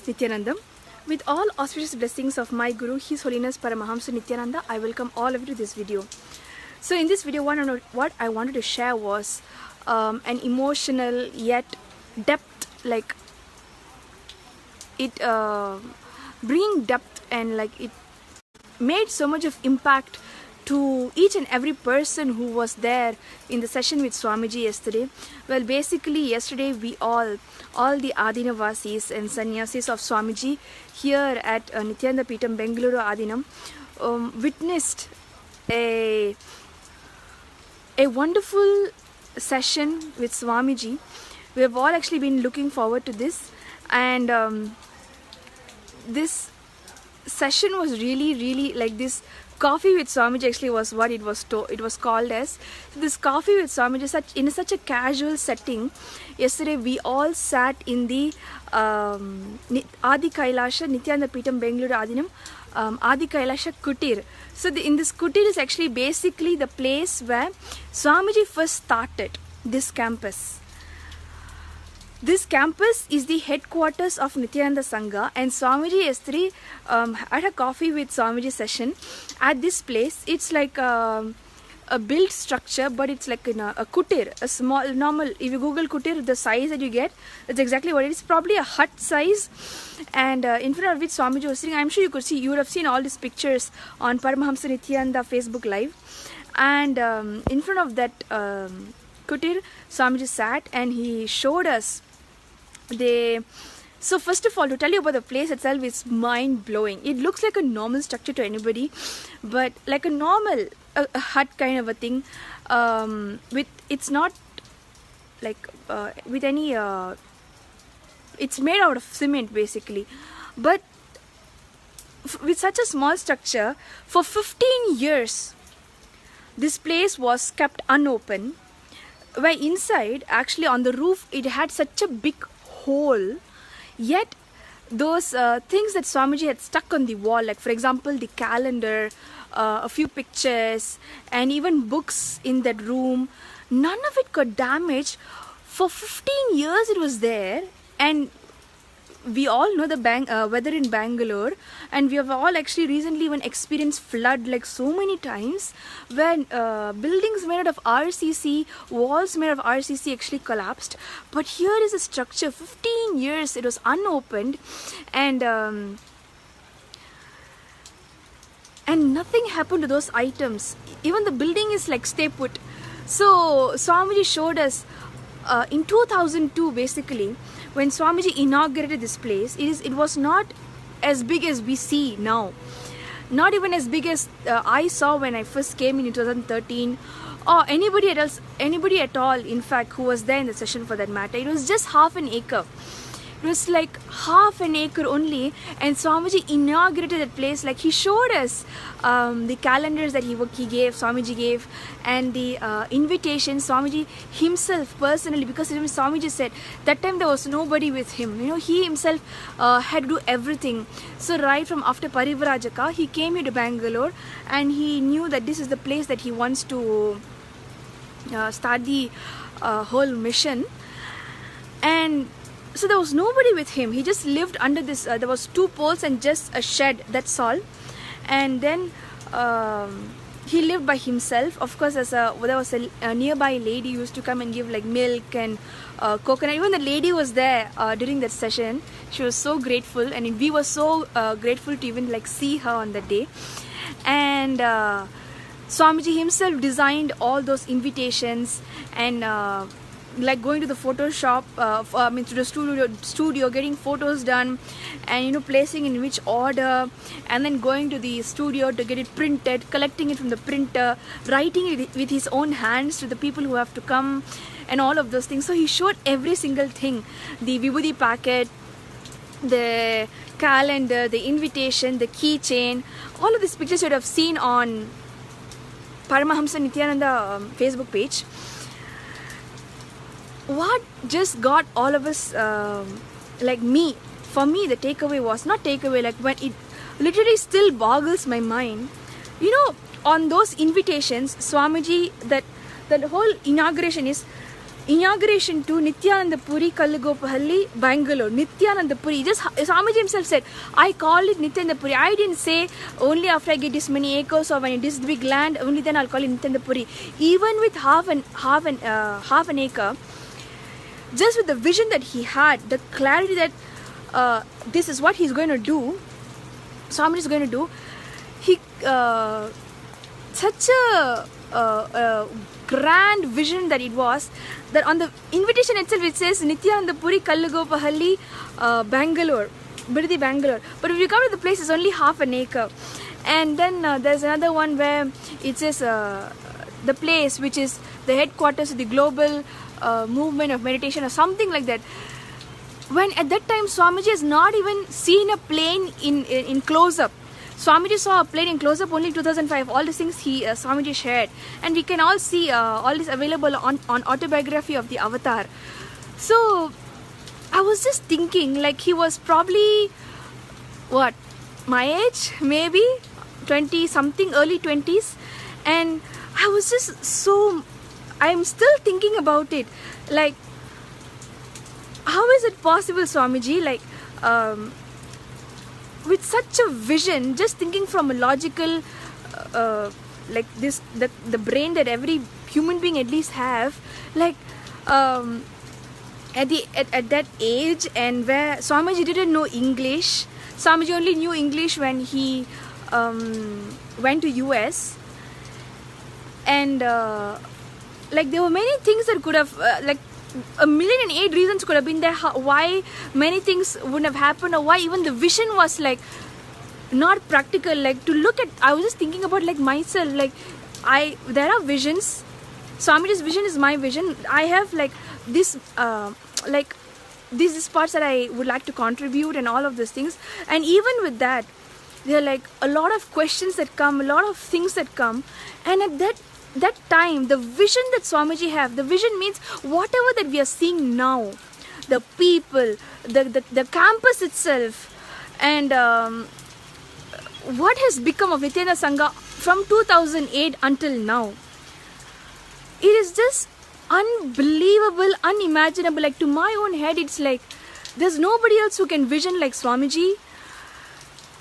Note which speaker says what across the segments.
Speaker 1: Nityanandam. With all auspicious blessings of my Guru, His Holiness Paramahamsa Nityananda, I welcome all of you to this video. So in this video, what I wanted to share was an emotional yet depth, like it bringing depth, and like it made so much of impact to each and every person who was there in the session with Swamiji yesterday. Well, basically yesterday we all the Adinavasis and Sannyasis of Swamiji here at Nityananda Peetham Bengaluru Adinam witnessed a wonderful session with Swamiji. We have all actually been looking forward to this, and this session was really like this. Coffee with Swamiji actually was what it was called as. So this coffee with Swamiji in such a casual setting. Yesterday we all sat in the Adi Kailasha Nityananda Peetham Bengaluru Adinam Adi Kailasha Kutir. So in this Kutir is actually basically the place where Swamiji first started this campus. This campus is the headquarters of Nityananda Sangha, and Swamiji yesterday had a coffee with Swamiji session at this place. It's like a built structure, but it's like a kutir, a small normal. If you Google kutir, the size that you get, that's exactly what it is. Probably a hut size, and in front of which Swamiji was sitting. I'm sure you would have seen all these pictures on Paramahamsa Nityananda Facebook Live, and in front of that kutir, Swamiji sat and he showed us. So first of all, to tell you about the place itself, is mind-blowing. It looks like a normal structure to anybody, but like a normal a hut kind of a thing. It's not like with any. It's made out of cement basically, but with such a small structure, for 15 years, this place was kept unopened. Where inside, actually on the roof, it had such a big hole, yet those things that Swamiji had stuck on the wall, like for example the calendar, a few pictures, and even books in that room, none of it got damaged. For 15 years it was there, and we all know the weather in Bangalore, and we have all actually recently even experienced flood like so many times, when buildings made out of RCC, walls made of RCC actually collapsed. But here is a structure, 15 years it was unopened, and nothing happened to those items. Even the building is like stay put. So Swamiji showed us in 2002 basically, when Swamiji inaugurated this place. It was not as big as we see now, not even as big as I saw when I first came in 2013, or anybody at all in fact who was there in the session for that matter. It was just half an acre. It was like half an acre only, and Swamiji inaugurated that place. Like he showed us the calendars that Swamiji gave, and the invitation Swamiji himself personally, because Swamiji said that time there was nobody with him. He himself had to do everything. So right from after Parivrajaka, he came here to Bangalore, and he knew that this is the place that he wants to start the whole mission. And so there was nobody with him. He just lived under this. There was 2 poles and just a shed. That's all. And then he lived by himself. Of course, there was a nearby lady who used to come and give like milk and coconut. Even the lady was there during that session. She was so grateful, and we were so grateful to even like see her on that day. And Swamiji himself designed all those invitations, and like going to the Photoshop, to the studio, getting photos done, and placing in which order, and then going to the studio to get it printed, collecting it from the printer, writing it with his own hands to the people who have to come, and all of those things. So he showed every single thing: the vibhuti packet, the calendar, the invitation, the keychain. All of these pictures you would have seen on Paramahamsa Nityananda Facebook page. What just got all of us, like me, for me the takeaway was, not takeaway, like when it literally still boggles my mind. On those invitations, Swamiji, that whole inauguration is, inauguration to Nityananda Puri, Kallugopahalli, Bangalore. Nityananda Puri. Just Swamiji himself said, I call it Nityananda Puri. I didn't say only after I get this many acres or when it is big land, only then I'll call it Nityananda Puri. Even with half an acre, just with the vision that he had, the clarity that this is what he's going to do, Swamiji is going to do, he such a grand vision that it was, that on the invitation itself it says Nityananda Puri, Kallugopahalli, Bangalore, Birdi, Bangalore. But if you come to the place, it's only half an acre. And then there's another one where it says the place which is the headquarters of the global movement of meditation or something like that. When at that time Swamiji has not even seen a plane in close-up. Swamiji saw a plane in close-up only 2005. All these things Swamiji shared. And we can all see all this available on autobiography of the Avatar. So I was just thinking, like, he was probably, what, my age, maybe 20 something, early 20s. And I was just so, I'm still thinking about it, like, how is it possible, Swamiji, like, with such a vision, just thinking from a logical, like this, the brain that every human being at least have, like, at that age, and where Swamiji didn't know English. Swamiji only knew English when he went to US, and like, there were many things that could have like 1,000,008 reasons could have been there why many things wouldn't have happened, or why even the vision was like not practical. Like, to look at, I was just thinking about, like, myself, like, there are visions. Swamiji's vision is my vision. I have like this like these parts that I would like to contribute and all of these things. And even with that, there are like a lot of questions that come, a lot of things that come. And at that time, the vision that Swamiji have, the vision means whatever that we are seeing now, the people, the campus itself, and what has become of Nityananda Sangha from 2008 until now. It is just unbelievable, unimaginable. Like, to my own head, it's like there's nobody else who can vision like Swamiji.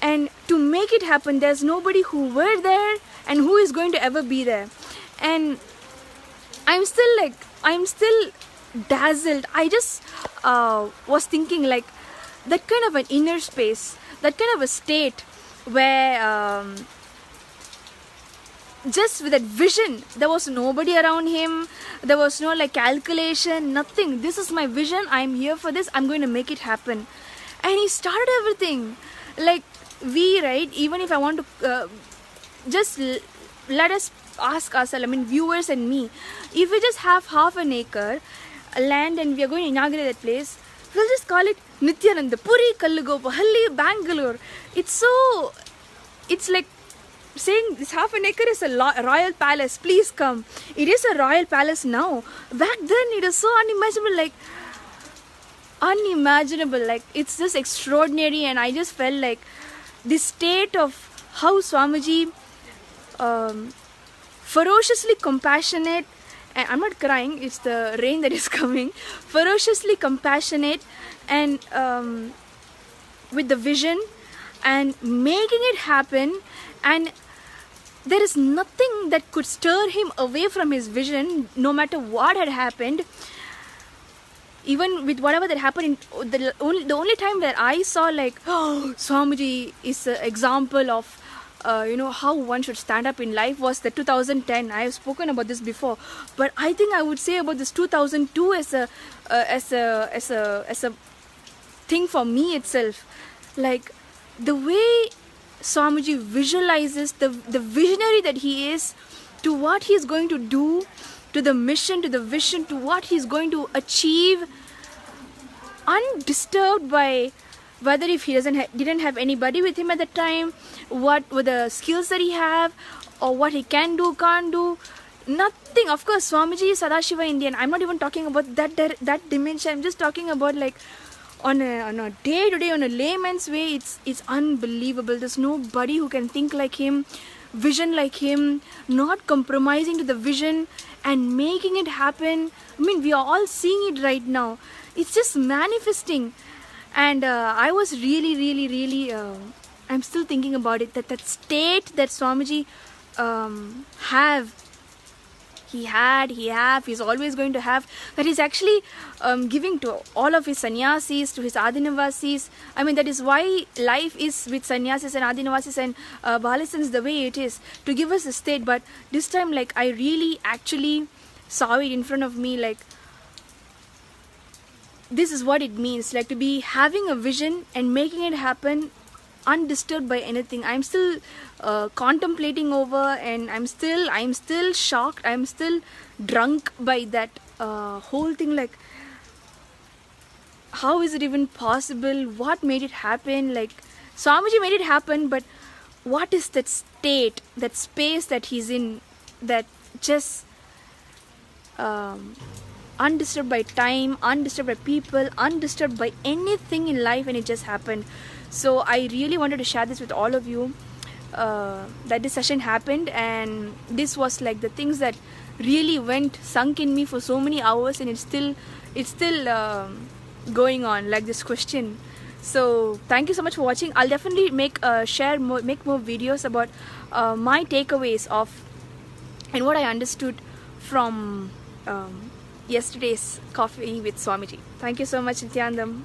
Speaker 1: And to make it happen, there's nobody who were there and who is going to ever be there. And I'm still dazzled. I just was thinking, like, that kind of an inner space, that kind of a state where just with that vision, there was nobody around him, there was no like calculation, nothing. This is my vision, I'm here for this, I'm going to make it happen. And he started everything. Like, we, right, even if I want to just let us ask ourselves, I mean, viewers and me, if we just have half an acre land and we are going to inaugurate that place, we'll just call it Nityananda Puri, Kallugopahalli, Bangalore. It's like saying this half an acre is a royal palace, please come. It is a royal palace now. Back then it was so unimaginable, like, it's just extraordinary. And I just felt like this state of how Swamiji ferociously compassionate, and I'm not crying, it's the rain that is coming, ferociously compassionate, and with the vision and making it happen. And there is nothing that could stir him away from his vision, no matter what had happened. Even with whatever that happened, the only time that I saw, like, oh, Swamiji is an example of how one should stand up in life, was the 2010. I have spoken about this before, but I think I would say about this 2002 as a thing for me itself. Like, the way Swamiji visualizes, the visionary that he is, to what he is going to do, to the mission, to the vision, to what he is going to achieve, undisturbed by whether if he didn't have anybody with him at the time, what were the skills that he have, or what he can do, can't do, nothing. Of course, Swamiji is Sadashiva Indian. I'm not even talking about that dimension. I'm just talking about, like, on a day-to-day, on a layman's way, it's unbelievable. There's nobody who can think like him, vision like him, not compromising to the vision and making it happen. I mean, we are all seeing it right now. It's just manifesting. And I was really, I'm still thinking about it, that state that Swamiji have, he's always going to have, that he's actually giving to all of his sannyasis, to his adinavasis. I mean, that is why life is with sannyasis and adinavasis and Balisans the way it is, to give us a state. But this time, like, I really actually saw it in front of me, like, this is what it means, like, to be having a vision and making it happen undisturbed by anything. I'm still contemplating over, and I'm still shocked. I'm still drunk by that whole thing. Like, how is it even possible? What made it happen? Like, Swamiji made it happen, but what is that state, that space that he's in, that just undisturbed by time, undisturbed by people, undisturbed by anything in life, and it just happened. So I really wanted to share this with all of you, that this session happened, and this was like the things that really sunk in me for so many hours, and it's still going on, like this question. So thank you so much for watching. I'll definitely make more videos about my takeaways of and what I understood from yesterday's coffee with Swamiji. Thank you so much, Nityanandam.